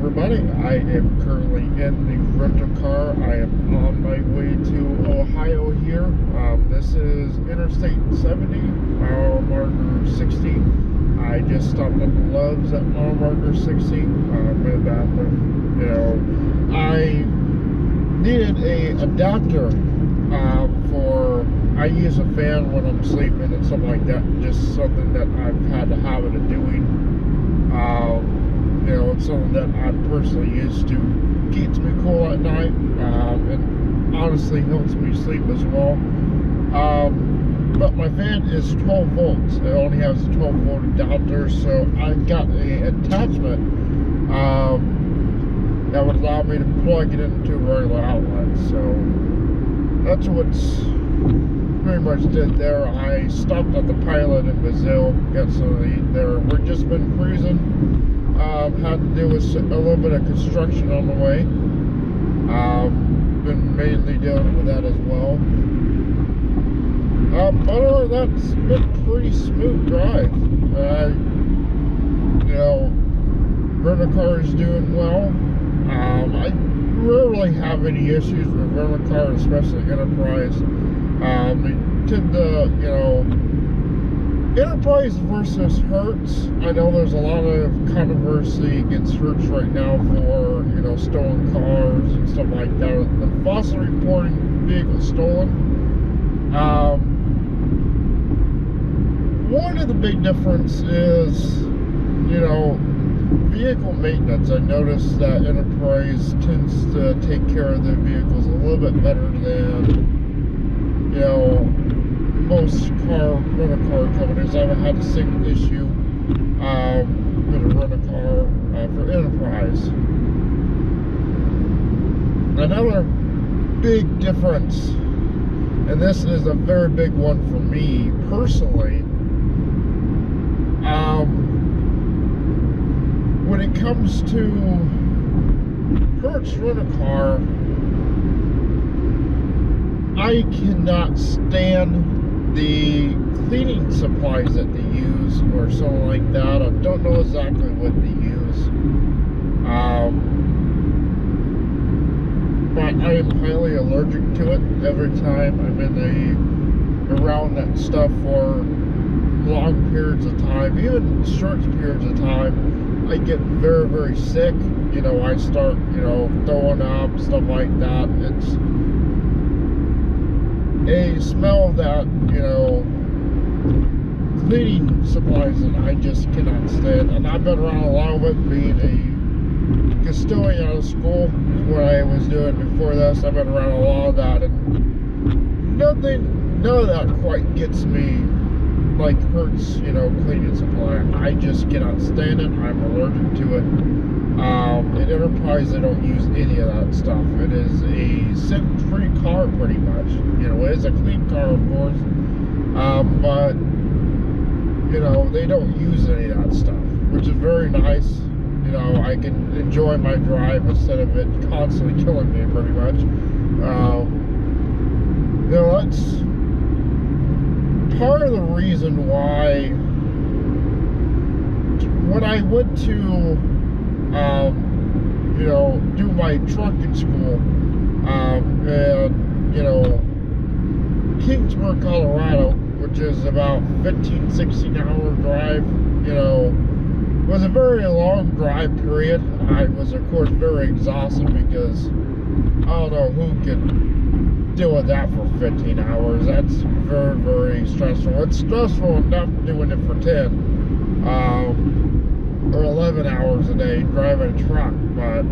everybody. I am currently in the rental car. I am on my way to Ohio here. This is Interstate 70, mile marker 60. I just stopped at the Love's at mile marker 60. With that, I needed a adapter for. I use a fan when I'm sleeping and something like that. Just something that I've had the habit of doing. It's something that I personally use to keeps me cool at night, and honestly helps me sleep as well. But my fan is 12 volts. It only has a 12 volt adapter, so I got a attachment that would allow me to plug it into a regular outlet. So that's what's pretty much did there. I stopped at the Pilot in Brazil, got some of the there. We've just been cruising. Had to do with a little bit of construction on the way. Been mainly dealing with that as well. But that's been pretty smooth drive. Rental car is doing well. I rarely have any issues with rental car, especially Enterprise. They tend to, Enterprise versus Hertz. I know there's a lot of controversy against Hertz right now for, stolen cars and stuff like that. The fossil reporting vehicles stolen. One of the big difference is, vehicle maintenance. I noticed that Enterprise tends to take care of their vehicles a little bit better than, most rental car companies. I haven't had a single issue with a rental car for Enterprise. Another big difference, and this is a very big one for me personally, when it comes to Hertz rental car, I cannot stand the cleaning supplies that they use or something like that. I don't know exactly what they use, but I am highly allergic to it. Every time I'm around that stuff for long periods of time, even short periods of time, I get very, very sick. I start, throwing up, stuff like that. It's a smell that, cleaning supplies that I just cannot stand. And I've been around a lot of it, being a custodian out of school, what I was doing before this. I've been around a lot of that, and none of that quite gets me like Hertz, cleaning supply. I just cannot stand it. I'm allergic to it. In Enterprise, they don't use any of that stuff. It is a scent-free car, pretty much. It is a clean car, of course, but they don't use any of that stuff, which is very nice. I can enjoy my drive instead of it constantly killing me, pretty much. That's part of the reason why when I went to do my trucking school in Kingsburg, Colorado, which is about 15-16 hour drive. Was a very long drive period. I was, of course, very exhausted because I don't know who could deal with that for 15 hours. That's very, very stressful. It's stressful enough doing it for 10 or 11 hours a day driving a truck, but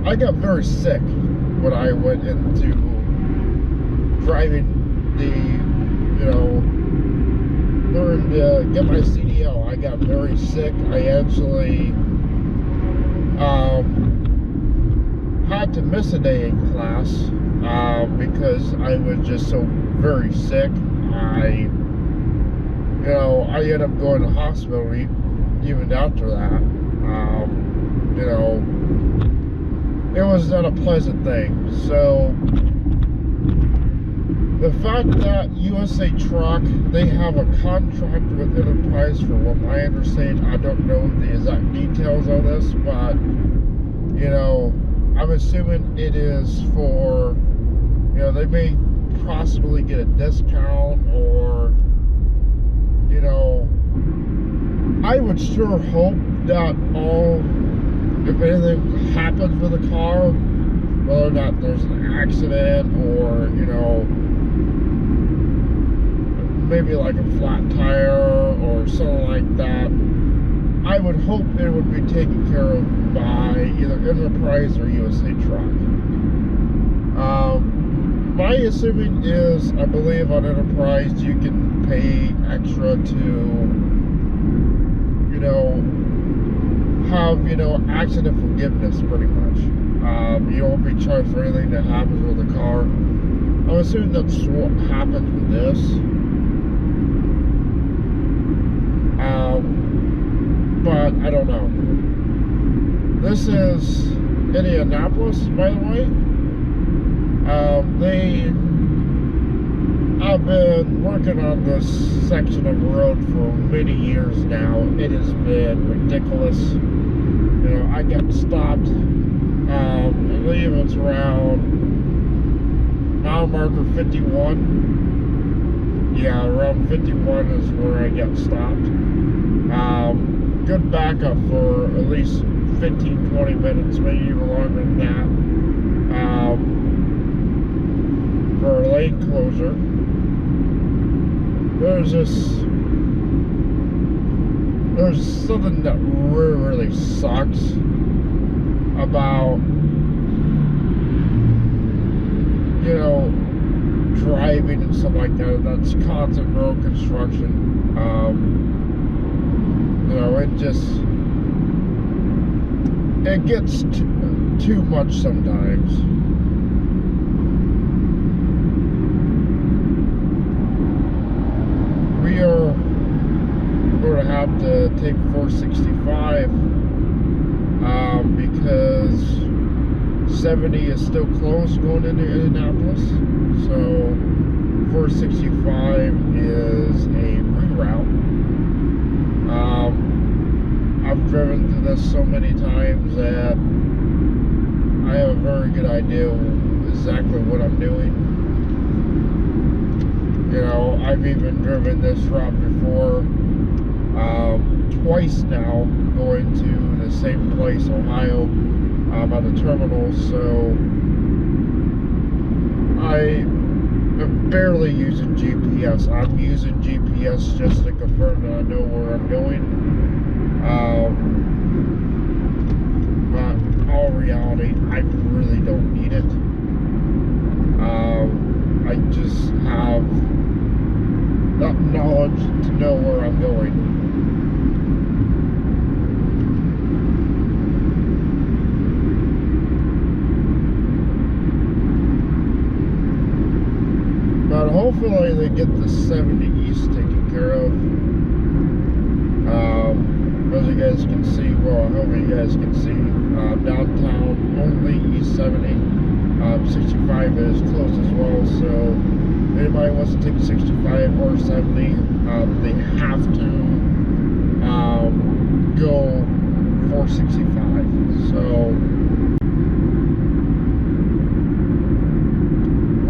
I got very sick when I went into driving learned to get my CDL. I got very sick. I actually had to miss a day in class because I was just so very sick. I ended up going to the hospital even after that. It was not a pleasant thing. So The fact that USA Truck, they have a contract with Enterprise for what I understand. I don't know the exact details of this, but, you know, I'm assuming it is for, you know, they may possibly get a discount, or, you know, I would sure hope that if anything happens with a car, whether or not there's an accident, or, you know, maybe like a flat tire or something like that, I would hope it would be taken care of by either Enterprise or USA Truck. My assuming is, I believe on Enterprise you can pay extra to, you know, have, you know, accident forgiveness pretty much. You won't be charged for anything that happens with the car. I'm assuming that's what happens with this. But I don't know. This is Indianapolis, by the way. I've been working on this section of road for many years now. It has been ridiculous. You know, I got stopped. I believe it's around mile marker 51. Yeah, around 51 is where I got stopped. Good backup for at least 15-20 minutes, maybe even longer than that, for a lane closure. There's something that really sucks about, you know, driving and stuff like that. That's constant road construction. You know, it gets too much sometimes. We are going to have to take 465 because 70 is still closed going into Indianapolis. So 465 is a reroute. I've driven through this so many times that I have a very good idea exactly what I'm doing. You know, I've even driven this route before, twice now, going to the same place, Ohio, at the terminal, so I am barely using GPS. I'm using GPS just to confirm that I know where I'm going. But in all reality, I really don't need it. I just have that knowledge to know where I'm going. But hopefully they get the 70 East taken care of. As you guys can see, well, I hope you guys can see, downtown only East 70. 65 is closed as well, so if anybody wants to take 65 or 70, they have to go 465. So,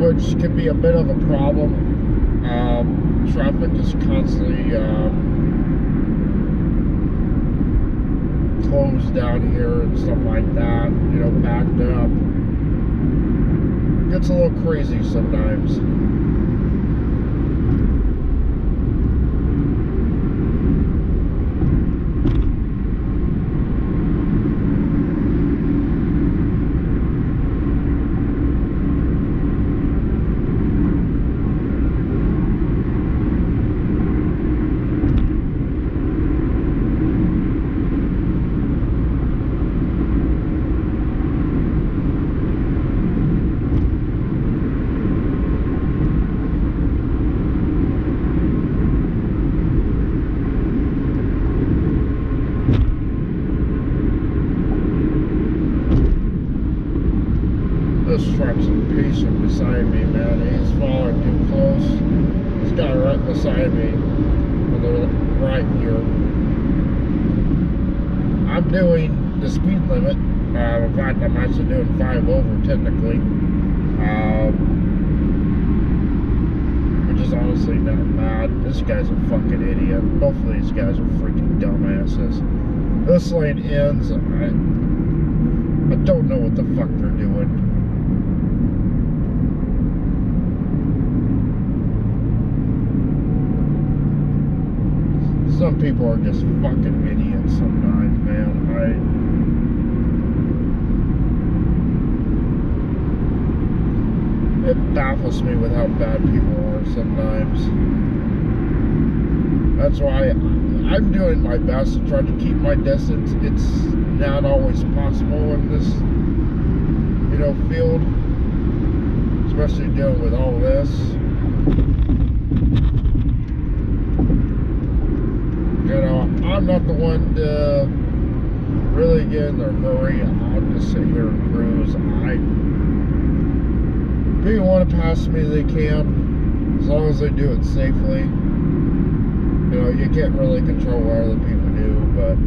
which can be a bit of a problem. Traffic is constantly closed down here and stuff like that, you know, backed up. Gets a little crazy sometimes. This truck's impatient beside me, man. He's following too close. This guy right beside me on the right here. I'm doing the speed limit. In fact, I'm actually doing 5 over technically. Which is honestly not bad. This guy's a fucking idiot. Both of these guys are freaking dumbasses. This lane ends. I don't know what the fuck they're doing. Some people are just fucking idiots sometimes, man. It baffles me with how bad people are sometimes. That's why I'm doing my best to try to keep my distance. It's not always possible in this, you know, field, especially dealing with all this. You know, I'm not the one to really get in a hurry. I'll just sit here and cruise. If people want to pass me, they can, as long as they do it safely. You know, you can't really control what other people do, but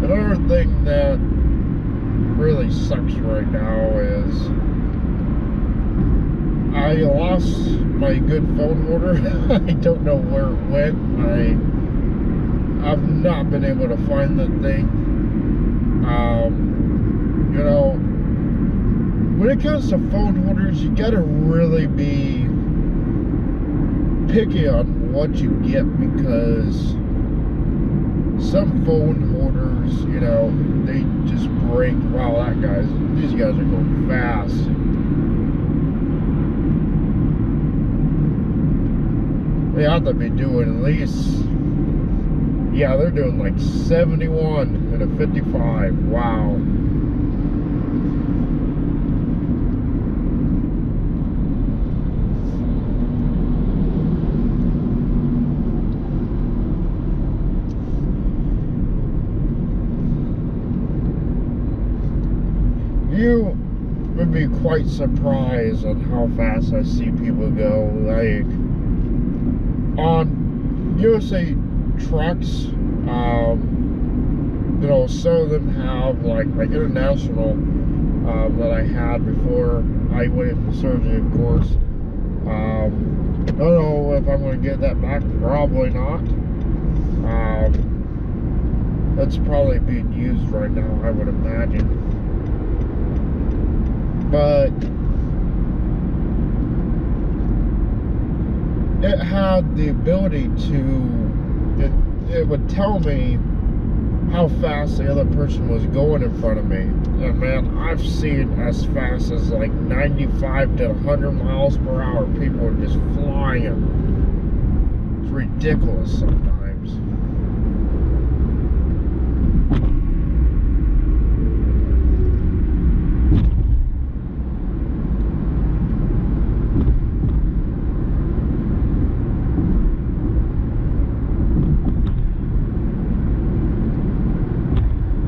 another thing that really sucks right now is I lost my good phone holder. I don't know where it went. I've not been able to find that thing. You know, when it comes to phone holders, you gotta really be picky on what you get, because some phone holders, you know, they just break. Wow, these guys are going fast. They ought to be doing at least, yeah, they're doing like 71 and a 55. Wow. You would be quite surprised at how fast I see people go. Like, on USA trucks, you know, some of them have like international that I had before I went into surgery, of course. I don't know if I'm going to get that back. Probably not. That's probably being used right now, I would imagine. But it had the ability to, it would tell me how fast the other person was going in front of me. And man, I've seen as fast as like 95 to 100 miles per hour. People are just flying. It's ridiculous sometimes.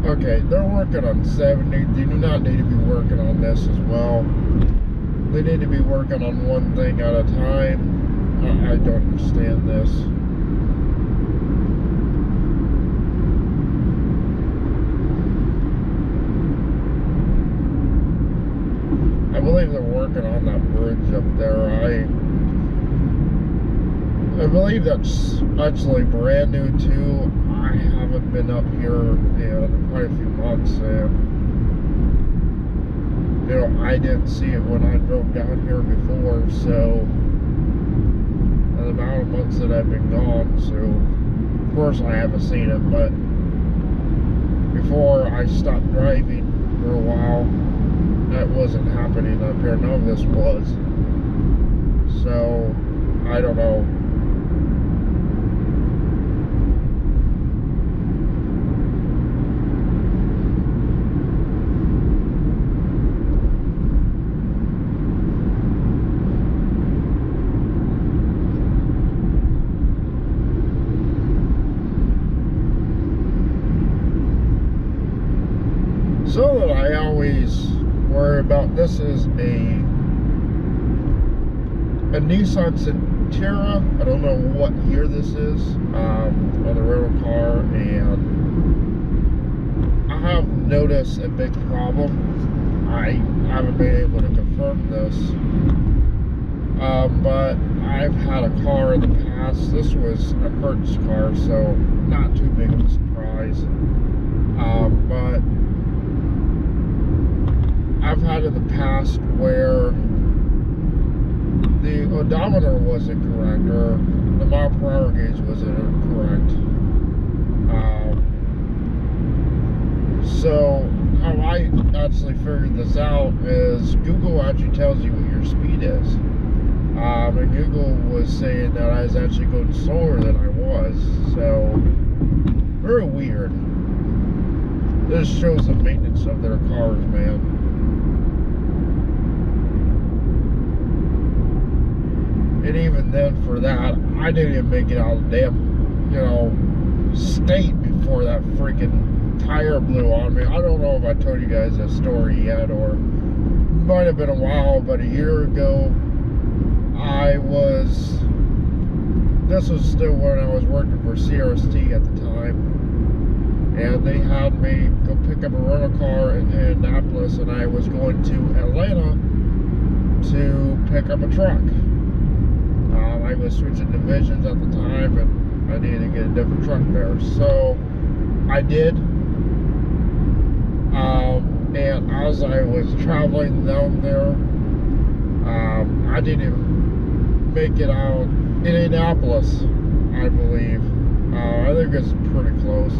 Okay, they're working on 70. They do not need to be working on this as well. They need to be working on one thing at a time. I don't understand this. I believe they're working on that bridge up there. I believe that's actually brand new too. I haven't been up here in quite a few months, and you know, I didn't see it when I drove down here before, so the amount of months that I've been gone, so of course I haven't seen it. But before I stopped driving for a while, that wasn't happening up here. None of this was. So, I don't know. So that I always worry about, this is a Nissan Centera. I don't know what year this is, on the rental car, and I have noticed a big problem. I haven't been able to confirm this, but I've had a car in the past. This was a Hertz car, so not too big of a surprise, but I've had in the past where the odometer wasn't correct, or the mile per hour gauge wasn't correct. So how I actually figured this out is Google actually tells you what your speed is. And Google was saying that I was actually going slower than I was. So very weird. This shows the maintenance of their cars, man. And even then, for that, I didn't even make it out of the damn, state before that freaking tire blew on me. I don't know if I told you guys that story yet, or it might have been a while, but a year ago, this was still when I was working for CRST at the time, and they had me go pick up a rental car in Annapolis, and I was going to Atlanta to pick up a truck. I was switching divisions at the time, and I needed to get a different truck there. So I did. And as I was traveling down there, I didn't even make it out in Indianapolis, I believe. I think it's pretty close.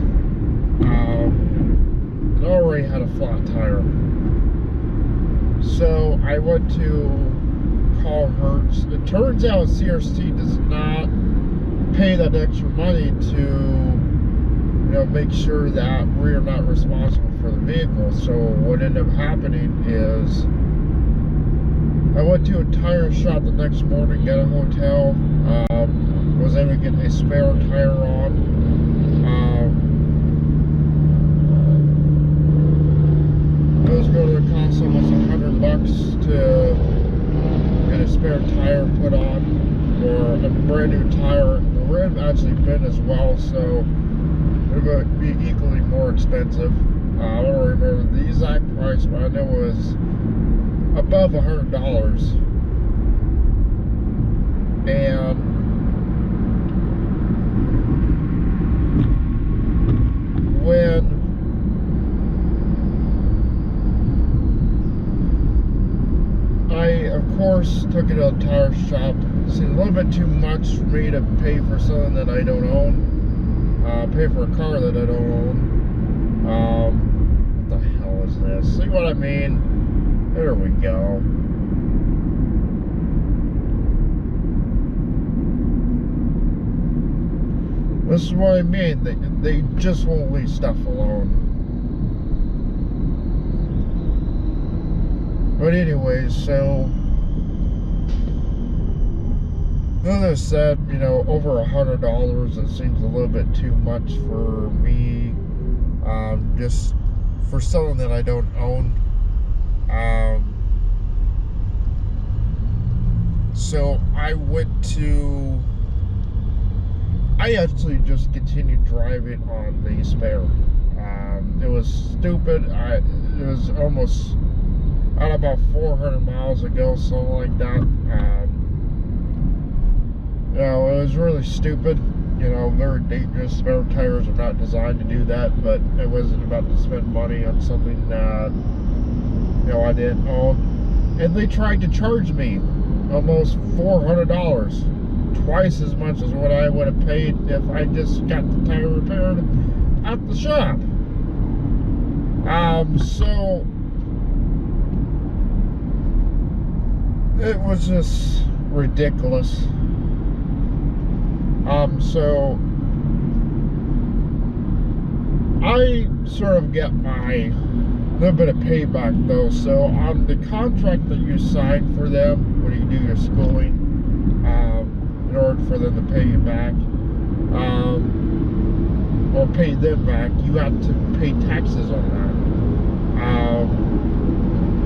It already had a flat tire. So I went to call Hertz. It turns out CRST does not pay that extra money to, make sure that we're not responsible for the vehicle. So what ended up happening is I went to a tire shop the next morning, got a hotel, was able to get a spare tire on. It was going to cost almost $100 to get a spare tire put on, or a brand new tire. The rim actually bent as well, so it would be equally more expensive. I don't remember the exact price, but I know it was above $100. And when I, of course, took it to a tire shop, it seemed a little bit too much for me to pay for something that I don't own. Pay for a car that I don't own. What the hell is this? See what I mean? There we go. This is what I mean. They just won't leave stuff alone. But anyways, so as I said, over $100, it seems a little bit too much for me, just for something that I don't own. So I actually just continued driving on the spare. It was stupid. It was almost at about 400 miles ago, something like that. It was really stupid, very dangerous. Spare tires are not designed to do that, but I wasn't about to spend money on something that, I didn't own. And they tried to charge me almost $400, twice as much as what I would have paid if I just got the tire repaired at the shop. So it was just ridiculous. So I sort of get my little bit of payback though. So on the contract that you sign for them when you do your schooling, in order for them to pay you back, or pay them back, you have to pay taxes on that.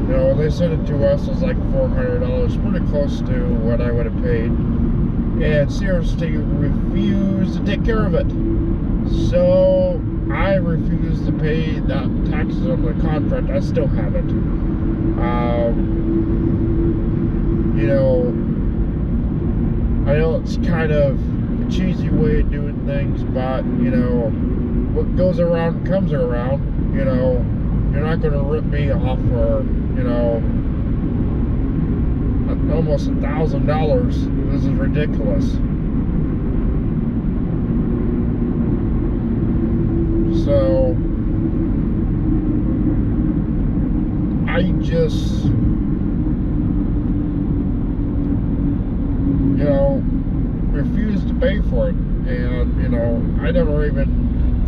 You know, they sent it to us as like $400, pretty close to what I would have paid. And Sierra State refused to take care of it. So I refused to pay that taxes on the contract. I still have it. You know, I know it's kind of a cheesy way of doing things, but you know, what goes around comes around. You know, you're not going to rip me off for, you know, almost $1,000. This is ridiculous. So I just, you know, refuse to pay for it. And you know, I never even,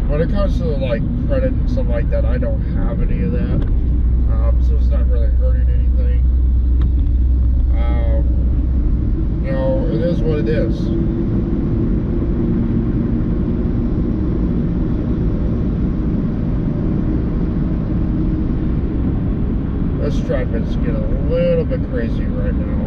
when it comes to like credit and stuff like that, I don't have any of that. So it's not really hurting anything. You know, it is what it is. This traffic's getting a little bit crazy right now.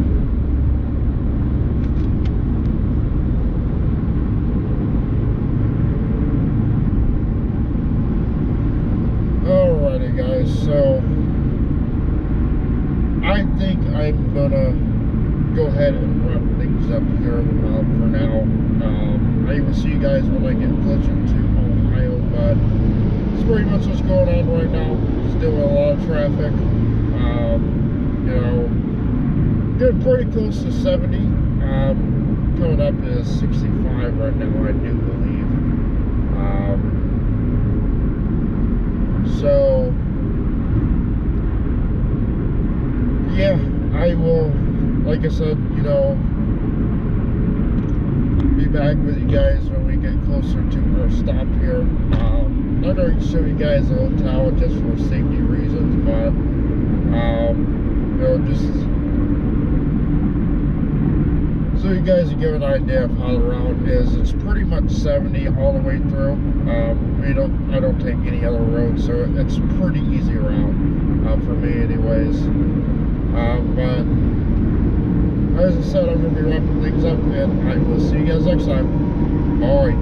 Alrighty guys, so I think I'm gonna go ahead and wrap things up here for now. I will see you guys when I get closer to Ohio, but it's pretty much what's going on right now. Still a lot of traffic. You know, getting pretty close to 70. Coming up is 65 right now, I do believe. So yeah, I will, like I said, you know, be back with you guys when we get closer to our stop here. I'm not going to show you guys the hotel just for safety reasons, but you know, just so you guys can get an idea of how the route is. It's pretty much 70 all the way through. I don't take any other road, so it's a pretty easy route for me anyways. But as I said, I'm going to be wrapping things up, and I will see you guys next time. Bye.